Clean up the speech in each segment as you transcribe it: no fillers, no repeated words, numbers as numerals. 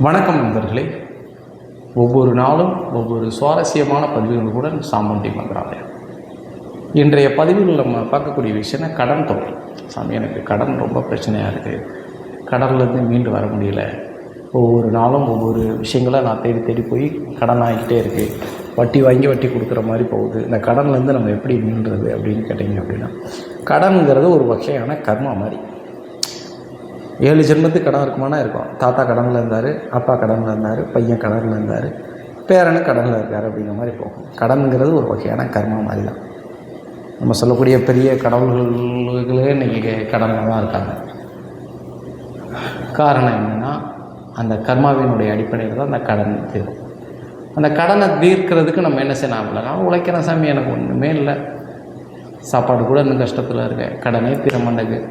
வணக்கம் நண்பர்களே. ஒவ்வொரு நாளும் ஒவ்வொரு சுவாரஸ்யமான பதிவுகளுடன் சாமுண்டி மந்திராலயம். இன்றைய பதிவுகள் நம்ம பார்க்கக்கூடிய விஷயம்னா கடன் தொகை. சாமி, எனக்கு கடன் ரொம்ப பிரச்சனையாக இருக்குது, கடன்லேருந்து மீண்டு வர முடியல, ஒவ்வொரு நாளும் ஒவ்வொரு விஷயங்களை நான் தேடி தேடி போய் கடன் ஆகிக்கிட்டே இருக்குது, வட்டி வாங்கி வட்டி கொடுக்குற மாதிரி போகுது, இந்த கடன்லேருந்து நம்ம எப்படி மீண்டுறது அப்படின்னு கேட்டிங்க அப்படின்னா, கடனுங்கிறது ஒரு வகையான கர்மா மாதிரி. 7 ஜென்மத்துக்கு கடன் இருக்குமானா இருக்கும். தாத்தா கடனில் இருந்தார், அப்பா கடனில் இருந்தார், பையன் கடனில் இருந்தார், பேரனும் கடனில் இருக்கார் அப்படிங்கிற மாதிரி போகும். கடன்கிறது ஒரு வகையான கர்மா மாதிரி தான். நம்ம சொல்லக்கூடிய பெரிய கடவுள்களே இன்றைக்கி கடனில் தான் இருக்காங்க. காரணம் என்னென்னா, அந்த கர்மாவினுடைய அடிப்படையில் தான் அந்த கடன் தீரும். அந்த கடனை தீர்க்கிறதுக்கு நம்ம என்ன செய்யணும்? நான் உழைக்கிற சாமி, எனக்கு ஒன்றுமே இல்லை, சாப்பாடு கூட இன்னும் கஷ்டத்தில் இருக்கேன், கடனே தீர மாட்டேங்குது,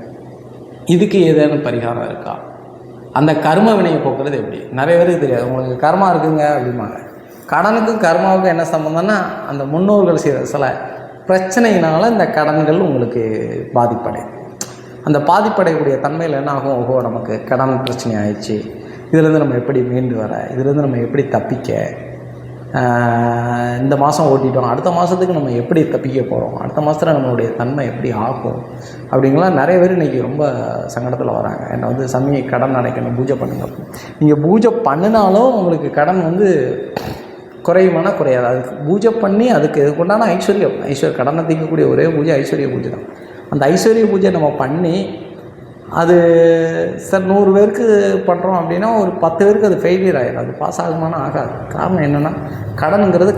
இதுக்கு ஏதேனும் பரிகாரம் இருக்கா? அந்த கர்ம வினையை போக்குறது எப்படி? நிறைய பேருக்கு தெரியாது. உங்களுக்கு கர்மா இருக்குங்க அப்படிம்பாங்க. கடனுக்கும் கர்மாவுக்கும் என்ன சம்மந்தம்னா, அந்த முன்னோர்கள் செய்த சில பிரச்சனையினால் இந்த கடன்கள் உங்களுக்கு பாதிப்படையும். அந்த பாதிப்படையக்கூடிய தன்மையில் என்ன ஆகும்? ஓஹோ, நமக்கு கடன் பிரச்சனை ஆயிடுச்சு, இதுலேருந்து நம்ம எப்படி மீண்டு வர, இதுலேருந்து நம்ம எப்படி தப்பிக்க, இந்த மாதம் ஓட்டிட்டோம், அடுத்த மாதத்துக்கு நம்ம எப்படி தப்பிக்க போகிறோம், அடுத்த மாதத்தில் நம்மளுடைய தன்மை எப்படி ஆகும் அப்படிங்கலாம் நிறைய பேர் இன்றைக்கி ரொம்ப சங்கடத்தில் வராங்க. என்னை வந்து சாமி கடன் அடைக்கணும், பூஜை பண்ணுங்க. நீங்கள் பூஜை பண்ணினாலும் உங்களுக்கு கடன் வந்து குறையுமானா குறையாது. அதுக்கு பூஜை பண்ணி அதுக்கு கொண்டான ஐஸ்வர்யம் கடனை தீர்க்கக்கூடிய ஒரே பூஜை ஐஸ்வர்ய பூஜை தான். அந்த ஐஸ்வர்ய பூஜை நம்ம பண்ணி அது சார் 100 பேருக்கு பண்ணுறோம் அப்படின்னா ஒரு 10 பேருக்கு அது ஃபெயிலியர் ஆகிடும், அது பாஸ் ஆகுமானா ஆகாது. காரணம் என்னென்னா, கடனுங்கிறது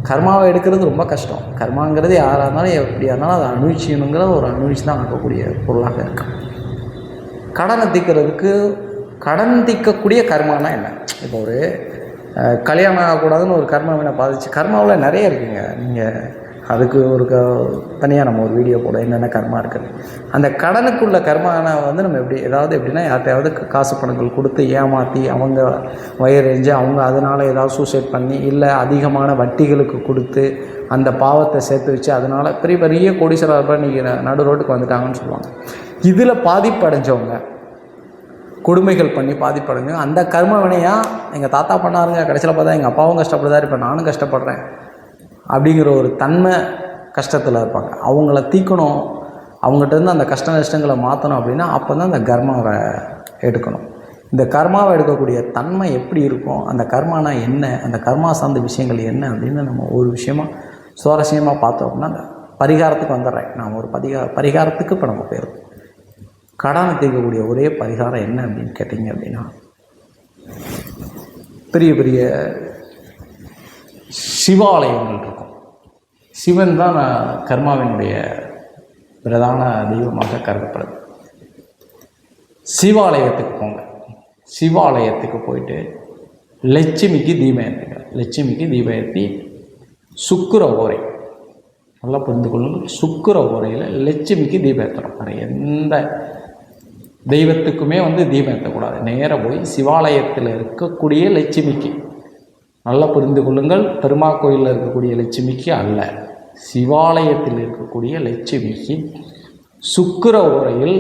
கர்மாவை எடுக்கிறது ரொம்ப கஷ்டம். கர்மாங்கிறது யாராக இருந்தாலும் எப்படியா இருந்தாலும் அதை அனுபவிக்கணுங்கிற ஒரு அனுபவிச்சு தான் ஆகக்கூடிய பொருளாக இருக்கு. கடனை தீர்க்கிறதுக்கு கடன் தீர்க்கக்கூடிய கர்மானா என்ன? இப்போ ஒரு கல்யாணம் ஆகக்கூடாதுன்னு ஒரு கர்மாவினை பாதிச்சு, கர்மாவில் நிறைய இருக்குங்க. நீங்கள் அதுக்கு ஒரு தனியாக நம்ம ஒரு வீடியோ போட என்னென்ன கர்மா இருக்குது. அந்த கடனுக்குள்ள கர்மானா வந்து நம்ம எப்படின்னா, யார்கிட்டையாவது காசு பணங்கள் கொடுத்து ஏமாற்றி அவங்க வயிறெஞ்சு அவங்க அதனால் ஏதாவது சூசைட் பண்ணி, இல்லை அதிகமான வட்டிகளுக்கு கொடுத்து அந்த பாவத்தை சேர்த்து வச்சு அதனால் பெரிய பெரிய கோடீஸ்வரர் இன்றைக்கி நடு ரோட்டுக்கு வந்துட்டாங்கன்னு சொல்லுவாங்க. இதில் பாதிப்படைஞ்சவங்க, கொடுமைகள் பண்ணி பாதிப்படைஞ்சவங்க, அந்த கர்ம வினையாக எங்கள் தாத்தா பண்ணாருங்க, கடைசியில் பார்த்தா எங்கள் அப்பாவும் கஷ்டப்படுதாரு, இப்போ நானும் கஷ்டப்படுறேன் அப்படிங்கிற ஒரு தன்மை கஷ்டத்தில் இருப்பாங்க. அவங்கள தீக்கணும், அவங்ககிட்டருந்து அந்த கஷ்ட நஷ்டங்களை மாற்றணும் அப்படின்னா அப்போ தான் அந்த கர்மாவை எடுக்கணும். இந்த கர்மாவை எடுக்கக்கூடிய தன்மை எப்படி இருக்கும், அந்த கர்மானா என்ன, அந்த கர்மா சார்ந்த விஷயங்கள் என்ன அப்படின்னு நம்ம ஒரு விஷயமாக சுவாரஸ்யமாக பார்த்தோம் அப்படின்னா, அந்த பரிகாரத்துக்கு வந்துடுறேன். நான் ஒரு பரிகாரத்துக்கு இப்போ நம்ம போயிடும். கடனை தீர்க்கக்கூடிய ஒரே பரிகாரம் என்ன அப்படின்னு கேட்டிங்க அப்படின்னா, பெரிய பெரிய சிவாலயங்கள் இருக்கும். சிவன் தான் கர்மாவினுடைய பிரதான தெய்வமாக கருதப்படுது. சிவாலயத்துக்கு போங்க. சிவாலயத்துக்கு போயிட்டு லட்சுமிக்கு தீபம் ஏற்றுங்க. லட்சுமிக்கு தீபம் ஏற்றி சுக்கிர ஓரை, நல்லா புரிந்து கொள்ளுங்கள், சுக்கிர ஓரையில் லட்சுமிக்கு தீபம் ஏற்றணும். வேறு எந்த தெய்வத்துக்குமே வந்து தீபம் ஏற்றக்கூடாது. நேராக போய் சிவாலயத்தில் இருக்கக்கூடிய லட்சுமிக்கு, நல்லா புரிந்து கொள்ளுங்கள், பெருமா கோயிலில் இருக்கக்கூடிய லட்சுமிக்கு அல்ல, சிவாலயத்தில் இருக்கக்கூடிய லட்சுமிக்கு சுக்கிர ஓரையில்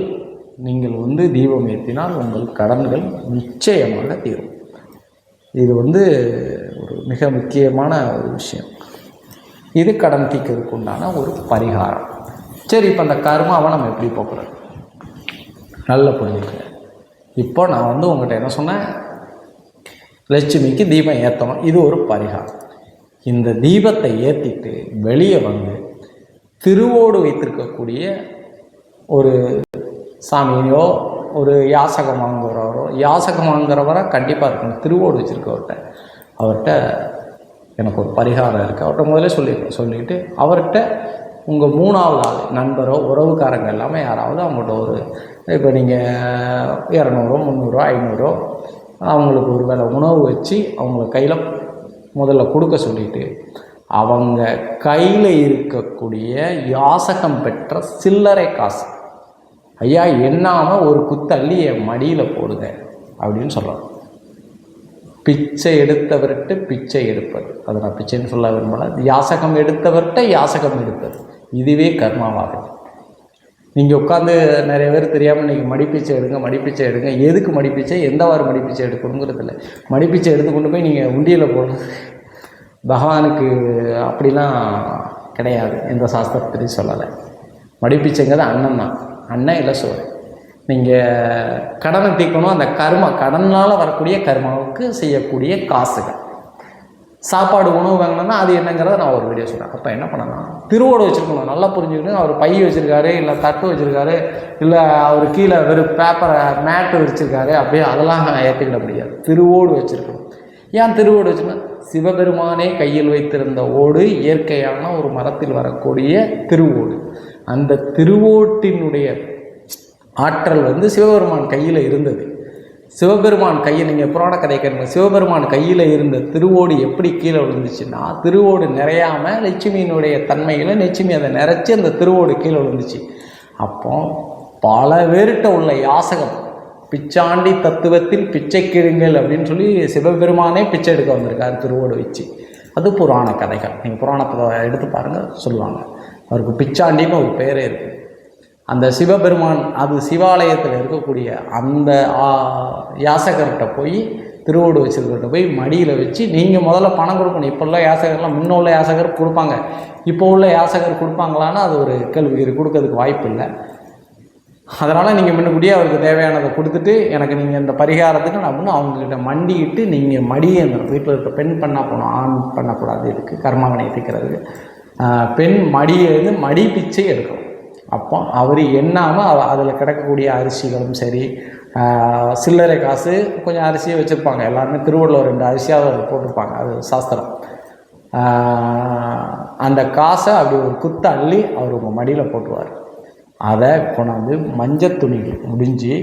நீங்கள் வந்து தீபம் ஏற்றினால் உங்கள் கடன்கள் நிச்சயமாக தீரும். இது வந்து ஒரு மிக முக்கியமான ஒரு விஷயம். இது கடன் தீர்க்கிறதுக்கு உண்டான ஒரு பரிகாரம். சரி, இப்போ அந்த கர்மாவை நம்ம எப்படி போக்குறது? நல்லா புரிஞ்சுக்க. இப்போ நான் வந்து உங்கள்கிட்ட என்ன சொன்னேன், லட்சுமிக்கு தீபம் ஏற்றணும், இது ஒரு பரிகாரம். இந்த தீபத்தை ஏற்றிட்டு வெளியே வந்து திருவோடு வைத்திருக்கக்கூடிய ஒரு சாமியோ ஒரு யாசகம் வாங்குறவரை கண்டிப்பாக இருக்கணும். திருவோடு அவர்கிட்ட எனக்கு ஒரு பரிகாரம் இருக்குது, அவர்கிட்ட முதல்ல சொல்லிவிட்டு அவர்கிட்ட உங்கள் 3வது ஆள் நண்பரோ உறவுக்காரங்க எல்லாமே யாராவது அவங்கள்ட்ட ஒரு, இப்போ நீங்கள் 200, 300, 500 அவங்களுக்கு ஒரு வேளை உணவு வச்சு அவங்கள கையில் முதல்ல கொடுக்க சொல்லிவிட்டு, அவங்க கையில் இருக்கக்கூடிய யாசகம் பெற்ற சில்லறை காசு, ஐயா எண்ணாமல் ஒரு குத்தள்ளி என் மடியில் போடுங்க அப்படின்னு சொல்லணும். பிச்சை எடுத்தவர்கிட்ட பிச்சை எடுப்பது, அதை நான் பிச்சைன்னு சொல்ல விரும்பல, யாசகம் எடுத்தவர்கிட்ட யாசகம் எடுப்பது, இதுவே கர்மாவாகும். நீங்கள் உட்காந்து நிறைய பேர் தெரியாமல் இன்றைக்கி மடிப்பிச்சை எடுங்க மடிப்பிச்சை எடுங்க. எதுக்கு மடிப்பிச்சை, எந்தவாறு மடிப்பிச்சை எடுக்கணுங்கிறது இல்லை. மடிப்பிச்சை எடுத்து கொண்டு போய் நீங்கள் உண்டியில் போடணும். பகவானுக்கு அப்படிலாம் கிடையாது, எந்த சாஸ்திரத்திலையும் சொல்லலை. மடிப்பிச்சைங்கிறது அன்னம் தான், அன்னம் இல்லை சோறு. நீங்கள் கடனை தீர்க்கணும், அந்த கடனால் வரக்கூடிய கர்மாவுக்கு செய்யக்கூடிய காசுகள். சாப்பாடு உணவு வாங்கினோன்னா அது என்னங்கிறத நான் ஒரு வீடியோ சொல்கிறேன். அப்போ என்ன பண்ணலாம், திருவோடு வச்சுருக்கணும். நல்லா புரிஞ்சுக்கணும். அவர் பை வச்சுருக்காரு, இல்லை தட்டு வச்சுருக்காரு, இல்லை அவர் கீழே வெறும் பேப்பரை மேட்டு வச்சுருக்காரு, அப்படியே அதெல்லாம் ஏற்றுக்கிட முடியாது. திருவோடு வச்சுருக்கணும். ஏன் திருவோடு வச்சுருக்கணும்? சிவபெருமானே கையில் வைத்திருந்த ஓடு இயற்கையான ஒரு மரத்தில் வரக்கூடிய திருவோடு. அந்த திருவோட்டினுடைய ஆற்றல் சிவபெருமான் கையில் இருந்தது. சிவபெருமான் கையில், நீங்கள் புராண கதை கேட்க, சிவபெருமான் கையில் இருந்த திருவோடு எப்படி கீழே விழுந்துச்சுன்னா, திருவோடு நிறையாமல் லட்சுமியினுடைய தன்மையில் லட்சுமி அதை நிறைச்சி அந்த திருவோடு கீழே விழுந்துச்சு. அப்போ பல பேர்கிட்ட உள்ள யாசகம், பிச்சாண்டி தத்துவத்தில் பிச்சை கிழுங்கள் அப்படின்னு சொல்லி சிவபெருமானே பிச்சை எடுக்க வந்திருக்காரு திருவோடு வச்சு. அது புராண கதைகள். நீங்கள் புராணத்தை எடுத்து பாருங்கள், சொல்லுவாங்க. அவருக்கு பிச்சாண்டின்னு ஒரு பேரே இருக்குது. அந்த சிவபெருமான், அது சிவாலயத்தில் இருக்கக்கூடிய அந்த யாசகர்கிட்ட போய், திருவோடு வச்சுருக்கிட்ட போய் மடியில் வச்சு, நீங்கள் முதல்ல பணம் கொடுக்கணும். இப்போ உள்ள யாசகர்லாம், முன்ன உள்ள யாசகர் கொடுப்பாங்க, இப்போ உள்ள யாசகர் கொடுப்பாங்களான்னு அது ஒரு கேள்விக்குறி. கொடுக்கறதுக்கு வாய்ப்பு இல்லை. அதனால் நீங்கள் முன்னக்கூடியே அவருக்கு தேவையானதை கொடுத்துட்டு, எனக்கு நீங்கள் இந்த பரிகாரத்துக்கு நான் அப்படின்னு அவங்கக்கிட்ட மண்டிக்கிட்டு, நீங்கள் மடியை வீட்டில் இருக்க பெண் பண்ணால் போகணும், ஆண் பண்ணக்கூடாது. இதுக்கு கர்மாவினை தீர்க்கிறதுக்கு பெண் மடியை மடி பிச்சை எடுக்கணும். அப்போ அவர் எண்ணாமல் அதில் கிடக்கக்கூடிய அரிசிகளும் சரி, சில்லறை காசு கொஞ்சம் அரிசியை வச்சுருப்பாங்க. எல்லாருமே திருவள்ளுவர் 2 அரிசியாக அதில் போட்டிருப்பாங்க, அது சாஸ்திரம். அந்த காசை அப்படி ஒரு குத்த அள்ளி அவர் உங்கள் மடியில் போட்டுருவார். அதை கொண்டாந்து மஞ்சள் துணியில் முடிஞ்சு,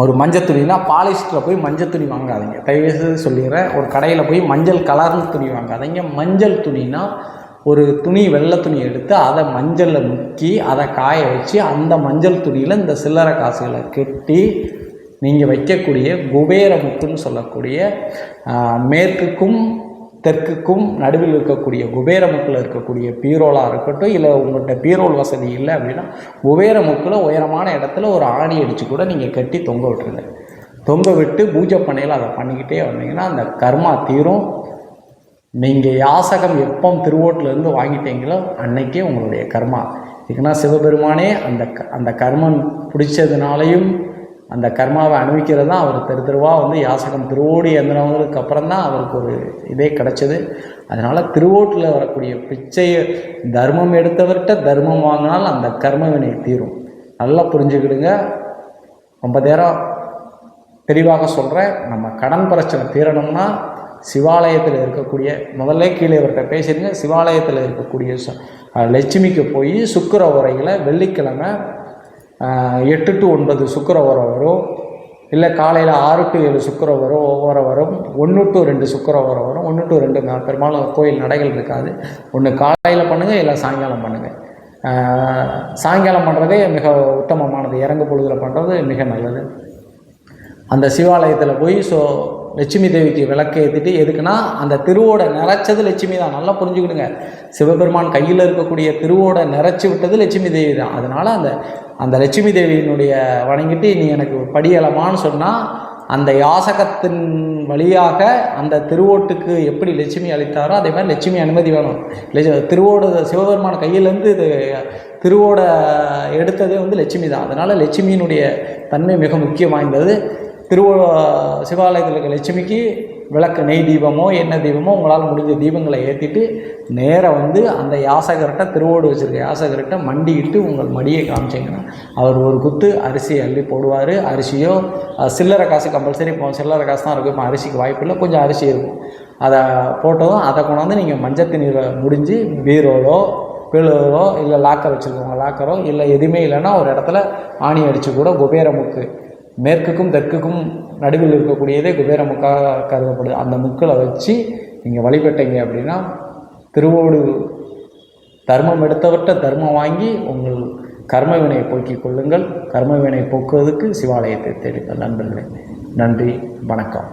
ஒரு மஞ்சள் துணினா பாலிஸ்டரில் போய் மஞ்சள் துணி வாங்காதீங்க, தயவுசெய்து சொல்லிடுறேன். ஒரு கடையில் போய் மஞ்சள் கலர்னு துணி வாங்காதீங்க. மஞ்சள் துணினா ஒரு துணி, வெள்ளை துணி எடுத்து அதை மஞ்சளில் முக்கி அதை காய வச்சு, அந்த மஞ்சள் துணியில் இந்த சில்லறை காசுகளை கட்டி நீங்கள் வைக்கக்கூடிய குபேர முக்குன்னு சொல்லக்கூடிய, மேற்குக்கும் தெற்குக்கும் நடுவில் இருக்கக்கூடிய குபேர முக்கில் இருக்கக்கூடிய பீரோலாக இருக்கட்டும், இல்லை உங்கள்கிட்ட பீரோல் வசதி இல்லை அப்படின்னா குபேர முக்கில் உயரமான இடத்துல ஒரு ஆணி அடித்து கூட நீங்கள் கட்டி தொங்க விட்டுருங்க. தொங்க விட்டு பூஜை பண்ணையில் அதை பண்ணிக்கிட்டே வந்தீங்கன்னா அந்த கர்மா தீரும். நீங்கள் யாசகம் எப்போ திருவோட்டிலேருந்து வாங்கிட்டீங்களோ அன்னைக்கே உங்களுடைய கர்மா. இதுக்குன்னா சிவபெருமானே அந்த கர்மம் பிடிச்சதுனாலையும் அந்த கர்மாவை அனுபவிக்கிறது தான் அவர் தெருவாக யாசகம் திருவோடு எந்தினவங்களுக்கு அப்புறம் தான் அவருக்கு ஒரு இதே கிடச்சிது. அதனால் திருவோட்டில் வரக்கூடிய பிச்சையை தர்மம் எடுத்தவர்கிட்ட தர்மம் வாங்கினால் அந்த கர்ம வினை தீரும். நல்லா புரிஞ்சுக்கிடுங்க. ரொம்ப நேரம் தெளிவாக சொல்கிறேன். நம்ம கடன் பிரச்சனை தீரணும்னா சிவாலயத்தில் இருக்கக்கூடிய, முதல்ல கீழே இவர்கிட்ட பேசிடுங்க, சிவாலயத்தில் இருக்கக்கூடிய லட்சுமிக்கு போய் சுக்கிர உரையில் வெள்ளிக்கிழமை 8 to 9 சுக்கிர உரம் வரும், இல்லை காலையில் 6 to 7 சுக்கிர வரும், 1 to 2 சுக்கிர வரும். 1 to 2 பெரும்பாலும் கோயில் நடைகள் இருக்காது. ஒன்று காலையில் பண்ணுங்கள், இல்லை சாயங்காலம் பண்ணுங்கள். சாயங்காலம் பண்ணுறதே மிக உத்தமமானது, இறங்கு பொழுதில் பண்ணுறது மிக நல்லது. அந்த சிவாலயத்தில் போய் லட்சுமி தேவிக்கு விளக்கு ஏற்றிட்டு, எதுக்குன்னா அந்த திருவோடை நிறைச்சது லட்சுமி தான். நல்லா புரிஞ்சுக்கிடுங்க. சிவபெருமான் கையில் இருக்கக்கூடிய திருவோடை நிறைச்சி விட்டது லட்சுமி தேவி தான். அதனால் அந்த லட்சுமி தேவியினுடைய வணங்கிட்டு நீ எனக்கு படியலமான்னு சொன்னால், அந்த யாசகத்தின் வழியாக அந்த திருவோட்டுக்கு எப்படி லட்சுமி அளித்தாரோ அதே மாதிரி லட்சுமி அனுமதி வேணும். திருவோடு சிவபெருமான் கையிலேருந்து இது திருவோடை எடுத்ததே லட்சுமி தான். அதனால் லட்சுமியினுடைய தன்மை மிக முக்கியம் வாய்ந்தது. சிவாலயத்தில் இருக்க லட்சுமிக்கு விளக்கு, நெய் தீபமோ எண்ணெய் தீபமோ உங்களால் முடிஞ்ச தீபங்களை ஏற்றிட்டு நேராக அந்த யாசகர்கிட்ட, திருவோடு வச்சுருக்க யாசகர்கிட்ட மண்டிக்கிட்டு உங்கள் மடியை காமிச்சிங்கன்னா அவர் ஒரு குத்து அரிசி அள்ளி போடுவார். அரிசியோ சில்லறை காசு கம்பல்சரி, இப்போ சில்லறை காசு தான் இருக்கும், இப்போ அரிசிக்கு வாய்ப்பு இல்லை, கொஞ்சம் அரிசி இருக்கும். அதை போட்டதும் அதை கொண்டாந்து நீங்கள் மஞ்சள் தண்ணீரை முடிஞ்சு பீரோலோ பிளோ இல்லை லாக்கர் வச்சுருக்கோங்க, லாக்கரோ இல்லை எதுவுமே இல்லைன்னா ஒரு இடத்துல ஆணி அடித்து கூட குபேரமுக்கு, மேற்குக்கும் தெற்குக்கும் நடுவில் இருக்கக்கூடியதே குபேரமுக்காக கருதப்படுது. அந்த முக்களை வச்சு நீங்கள் வழிபட்டீங்க அப்படின்னா திருவோடு தர்மம் எடுத்தவர்கிட்ட தர்மம் வாங்கி உங்கள் கர்மவினை போக்கிக் கொள்ளுங்கள். கர்மவினை போக்குவதற்கு சிவாலயத்தை தேடுங்கள். நண்பர்களே, நன்றி, வணக்கம்.